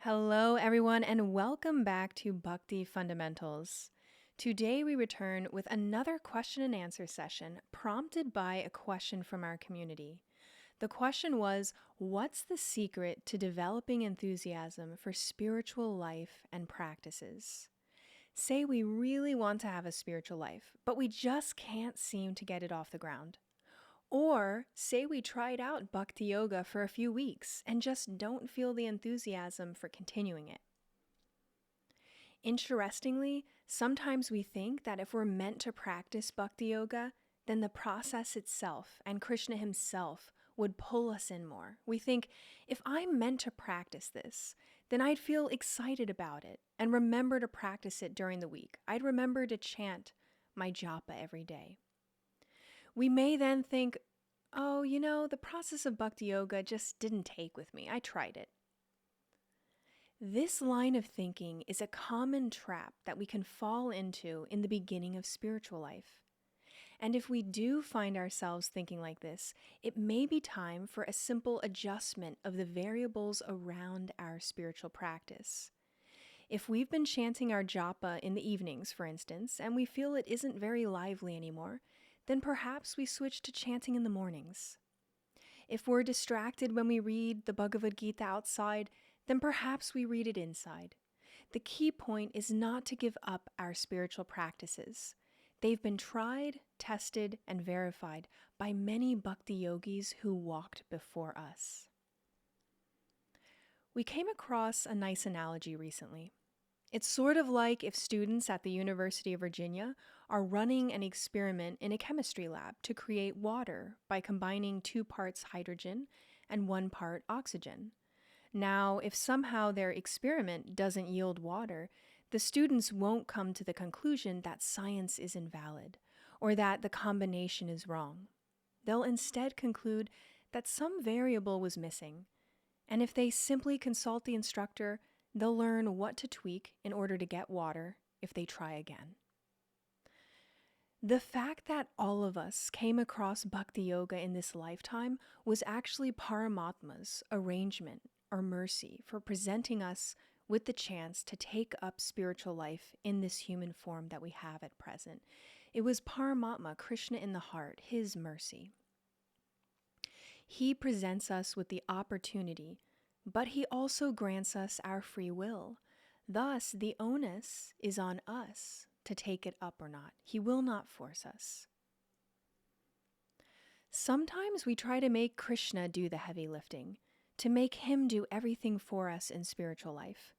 Hello, everyone, and welcome back to Bhakti Fundamentals. Today, we return with another question and answer session prompted by a question from our community. The question was, what's the secret to developing enthusiasm for spiritual life and practices? Say we really want to have a spiritual life, but we just can't seem to get it off the ground. Or say we tried out Bhakti Yoga for a few weeks and just don't feel the enthusiasm for continuing it. Interestingly, sometimes we think that if we're meant to practice Bhakti Yoga, then the process itself and Krishna himself would pull us in more. We think, if I'm meant to practice this, then I'd feel excited about it and remember to practice it during the week. I'd remember to chant my japa every day. We may then think, the process of Bhakti Yoga just didn't take with me. I tried it. This line of thinking is a common trap that we can fall into in the beginning of spiritual life. And if we do find ourselves thinking like this, it may be time for a simple adjustment of the variables around our spiritual practice. If we've been chanting our japa in the evenings, for instance, and we feel it isn't very lively anymore, then perhaps we switch to chanting in the mornings. If we're distracted when we read the Bhagavad Gita outside, then perhaps we read it inside. The key point is not to give up our spiritual practices. They've been tried, tested, and verified by many bhakti yogis who walked before us. We came across a nice analogy recently. It's sort of like if students at the University of Virginia are running an experiment in a chemistry lab to create water by combining 2 parts hydrogen and 1 part oxygen. Now, if somehow their experiment doesn't yield water, the students won't come to the conclusion that science is invalid or that the combination is wrong. They'll instead conclude that some variable was missing, and if they simply consult the instructor, they'll learn what to tweak in order to get water if they try again. The fact that all of us came across Bhakti Yoga in this lifetime was actually Paramatma's arrangement or mercy for presenting us with the chance to take up spiritual life in this human form that we have at present. It was Paramatma, Krishna in the heart, his mercy. He presents us with the opportunity, but he also grants us our free will. Thus, the onus is on us to take it up or not. He will not force us. Sometimes we try to make Krishna do the heavy lifting, to make him do everything for us in spiritual life.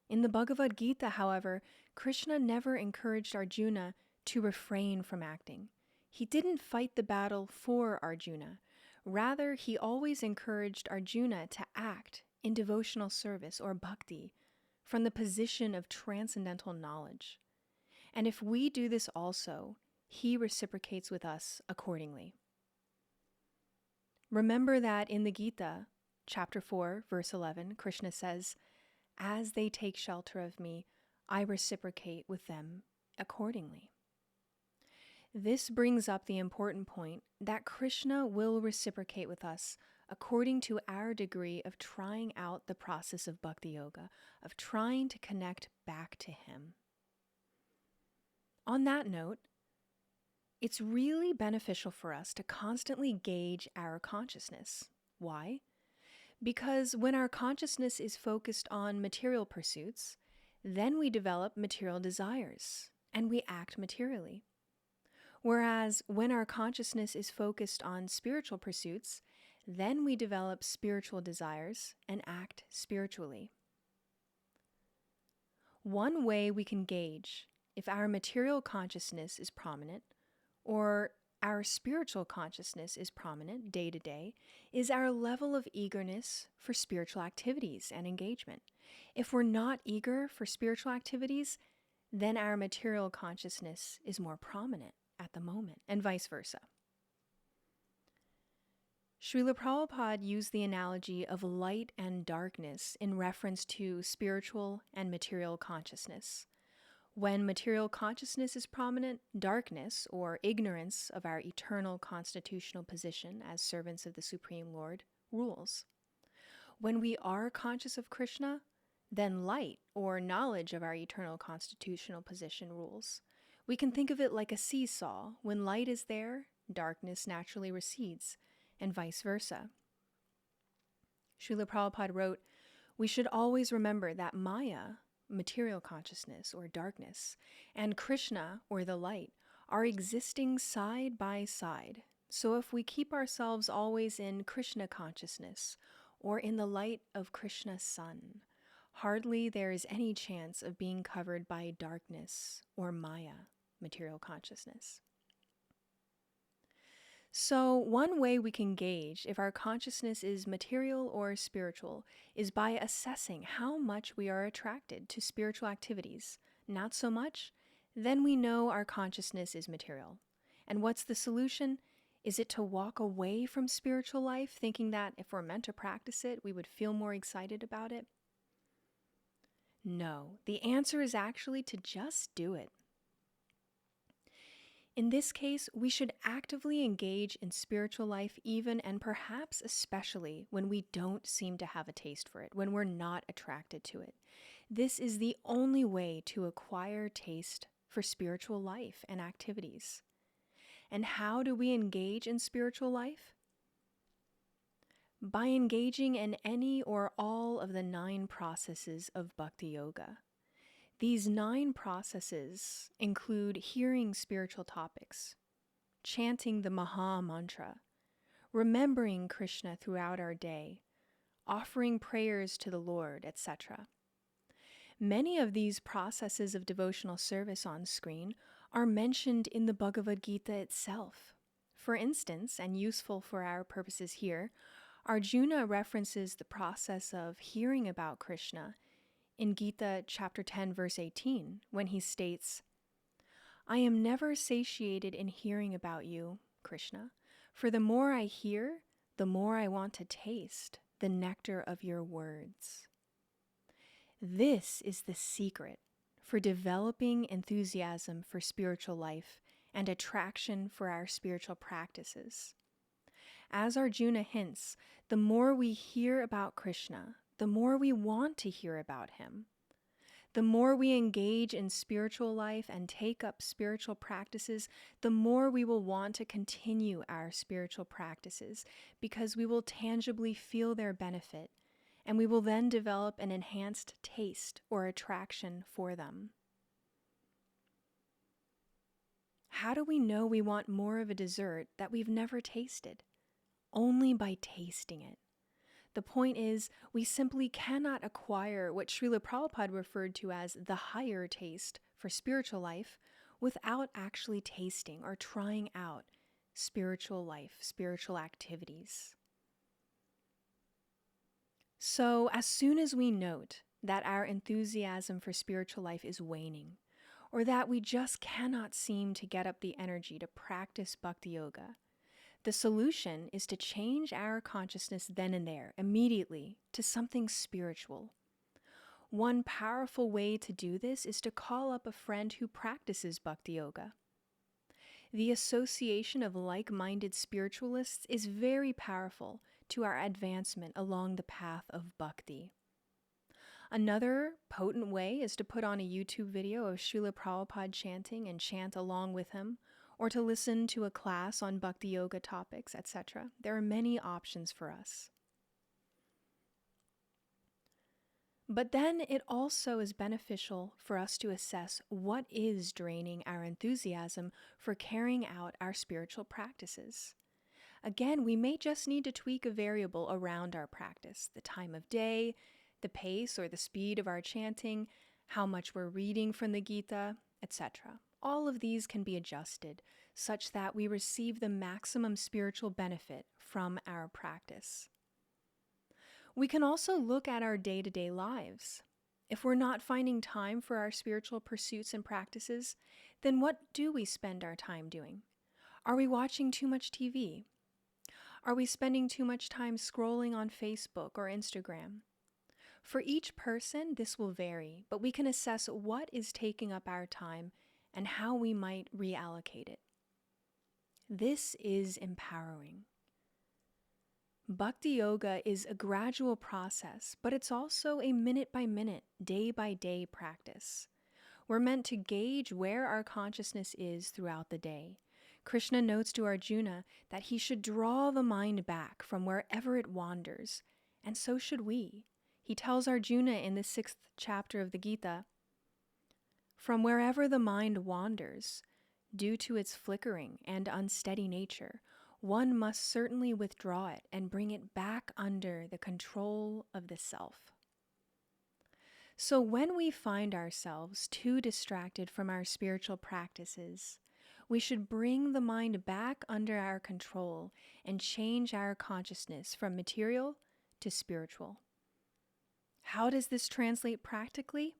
In the Bhagavad Gita, however, Krishna never encouraged Arjuna to refrain from acting. He didn't fight the battle for Arjuna. Rather, he always encouraged Arjuna to act in devotional service or bhakti from the position of transcendental knowledge. And if we do this also, he reciprocates with us accordingly. Remember that in the Gita, chapter 4, verse 11, Krishna says, "As they take shelter of me, I reciprocate with them accordingly." This brings up the important point that Krishna will reciprocate with us according to our degree of trying out the process of Bhakti Yoga, of trying to connect back to him. On that note, it's really beneficial for us to constantly gauge our consciousness. Why? Because when our consciousness is focused on material pursuits, then we develop material desires and we act materially. Whereas when our consciousness is focused on spiritual pursuits, then we develop spiritual desires and act spiritually. One way we can gauge if our material consciousness is prominent or our spiritual consciousness is prominent day to day is our level of eagerness for spiritual activities and engagement. If we're not eager for spiritual activities, then our material consciousness is more prominent at the moment, and vice versa. Srila Prabhupada used the analogy of light and darkness in reference to spiritual and material consciousness. When material consciousness is prominent, darkness, or ignorance of our eternal constitutional position as servants of the Supreme Lord, rules. When we are conscious of Krishna, then light, or knowledge of our eternal constitutional position, rules. We can think of it like a seesaw. When light is there, darkness naturally recedes, and vice versa. Srila Prabhupada wrote, "We should always remember that Maya, material consciousness or darkness, and Krishna, or the light, are existing side by side. So if we keep ourselves always in Krishna consciousness, or in the light of Krishna's sun, hardly there is any chance of being covered by darkness or Maya, material consciousness." So, one way we can gauge if our consciousness is material or spiritual is by assessing how much we are attracted to spiritual activities. Not so much, then we know our consciousness is material. And what's the solution? Is it to walk away from spiritual life, thinking that if we're meant to practice it, we would feel more excited about it? No, the answer is actually to just do it. In this case, we should actively engage in spiritual life even and perhaps especially when we don't seem to have a taste for it, when we're not attracted to it. This is the only way to acquire taste for spiritual life and activities. And how do we engage in spiritual life? By engaging in any or all of the 9 processes of Bhakti Yoga. These 9 processes include hearing spiritual topics, chanting the Maha Mantra, remembering Krishna throughout our day, offering prayers to the Lord, etc. Many of these processes of devotional service on screen are mentioned in the Bhagavad Gita itself. For instance, and useful for our purposes here, Arjuna references the process of hearing about Krishna in Gita chapter 10, verse 18, when he states, "I am never satiated in hearing about you, Krishna, for the more I hear, the more I want to taste the nectar of your words." This is the secret for developing enthusiasm for spiritual life and attraction for our spiritual practices. As Arjuna hints, the more we hear about Krishna, the more we want to hear about him. The more we engage in spiritual life and take up spiritual practices, the more we will want to continue our spiritual practices because we will tangibly feel their benefit, and we will then develop an enhanced taste or attraction for them. How do we know we want more of a dessert that we've never tasted? Only by tasting it. The point is, we simply cannot acquire what Srila Prabhupada referred to as the higher taste for spiritual life without actually tasting or trying out spiritual life, spiritual activities. So, as soon as we note that our enthusiasm for spiritual life is waning, or that we just cannot seem to get up the energy to practice Bhakti Yoga, the solution is to change our consciousness then and there, immediately, to something spiritual. One powerful way to do this is to call up a friend who practices Bhakti Yoga. The association of like-minded spiritualists is very powerful to our advancement along the path of bhakti. Another potent way is to put on a YouTube video of Srila Prabhupada chanting and chant along with him, or to listen to a class on Bhakti Yoga topics, etc. There are many options for us. But then it also is beneficial for us to assess what is draining our enthusiasm for carrying out our spiritual practices. Again, we may just need to tweak a variable around our practice, the time of day, the pace or the speed of our chanting, how much we're reading from the Gita, etc. All of these can be adjusted such that we receive the maximum spiritual benefit from our practice. We can also look at our day-to-day lives. If we're not finding time for our spiritual pursuits and practices, then what do we spend our time doing? Are we watching too much TV? Are we spending too much time scrolling on Facebook or Instagram? For each person, this will vary, but we can assess what is taking up our time and how we might reallocate it. This is empowering. Bhakti Yoga is a gradual process, but it's also a minute by minute, day by day practice. We're meant to gauge where our consciousness is throughout the day. Krishna notes to Arjuna that he should draw the mind back from wherever it wanders, and so should we. He tells Arjuna in the 6th chapter of the Gita, "From wherever the mind wanders, due to its flickering and unsteady nature, one must certainly withdraw it and bring it back under the control of the self." So when we find ourselves too distracted from our spiritual practices, we should bring the mind back under our control and change our consciousness from material to spiritual. How does this translate practically?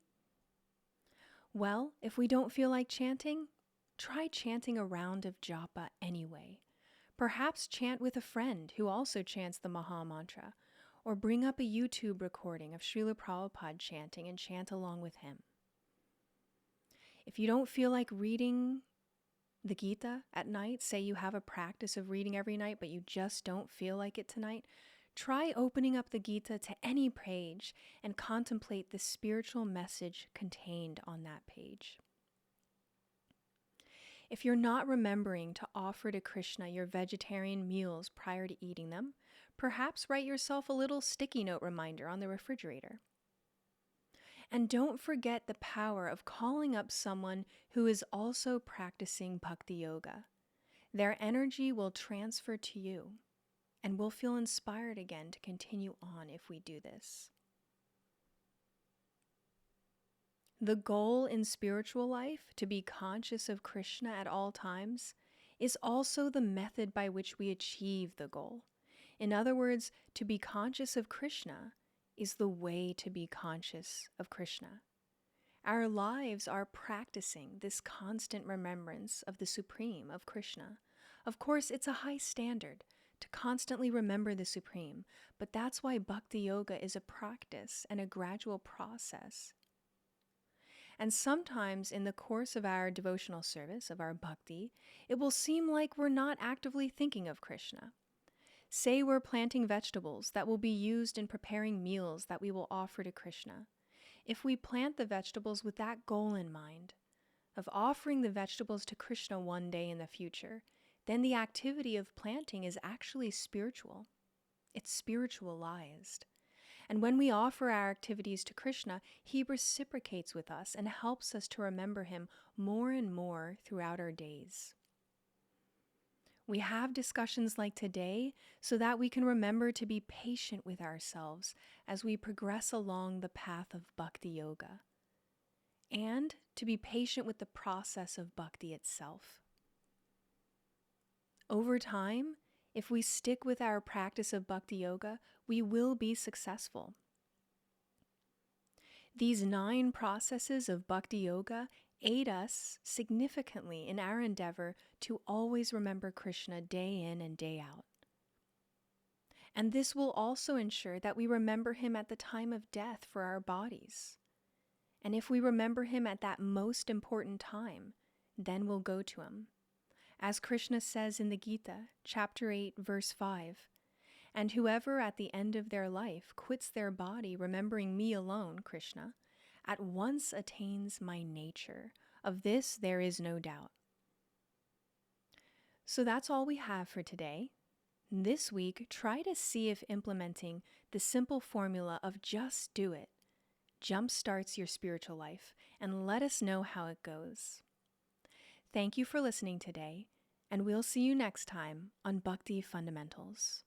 Well, if we don't feel like chanting, try chanting a round of japa anyway. Perhaps chant with a friend who also chants the Maha Mantra, or bring up a YouTube recording of Srila Prabhupada chanting and chant along with him. If you don't feel like reading the Gita at night, say you have a practice of reading every night, but you just don't feel like it tonight, try opening up the Gita to any page and contemplate the spiritual message contained on that page. If you're not remembering to offer to Krishna your vegetarian meals prior to eating them, perhaps write yourself a little sticky note reminder on the refrigerator. And don't forget the power of calling up someone who is also practicing Bhakti Yoga. Their energy will transfer to you, and we'll feel inspired again to continue on if we do this. The goal in spiritual life, to be conscious of Krishna at all times, is also the method by which we achieve the goal. In other words, to be conscious of Krishna is the way to be conscious of Krishna. Our lives are practicing this constant remembrance of the Supreme, of Krishna. Of course, it's a high standard to constantly remember the Supreme, but that's why Bhakti Yoga is a practice and a gradual process. And sometimes in the course of our devotional service, of our bhakti, it will seem like we're not actively thinking of Krishna. Say we're planting vegetables that will be used in preparing meals that we will offer to Krishna. If we plant the vegetables with that goal in mind, of offering the vegetables to Krishna one day in the future, then the activity of planting is actually spiritual. It's spiritualized. And when we offer our activities to Krishna, he reciprocates with us and helps us to remember him more and more throughout our days. We have discussions like today so that we can remember to be patient with ourselves as we progress along the path of Bhakti Yoga, and to be patient with the process of bhakti itself. Over time, if we stick with our practice of Bhakti Yoga, we will be successful. These 9 processes of Bhakti Yoga aid us significantly in our endeavor to always remember Krishna day in and day out. And this will also ensure that we remember him at the time of death for our bodies. And if we remember him at that most important time, then we'll go to him. As Krishna says in the Gita, chapter 8, verse 5, "And whoever at the end of their life quits their body remembering me alone, Krishna, at once attains my nature. Of this there is no doubt." So that's all we have for today. This week, try to see if implementing the simple formula of just do it jumpstarts your spiritual life, and let us know how it goes. Thank you for listening today, and we'll see you next time on Bhakti Fundamentals.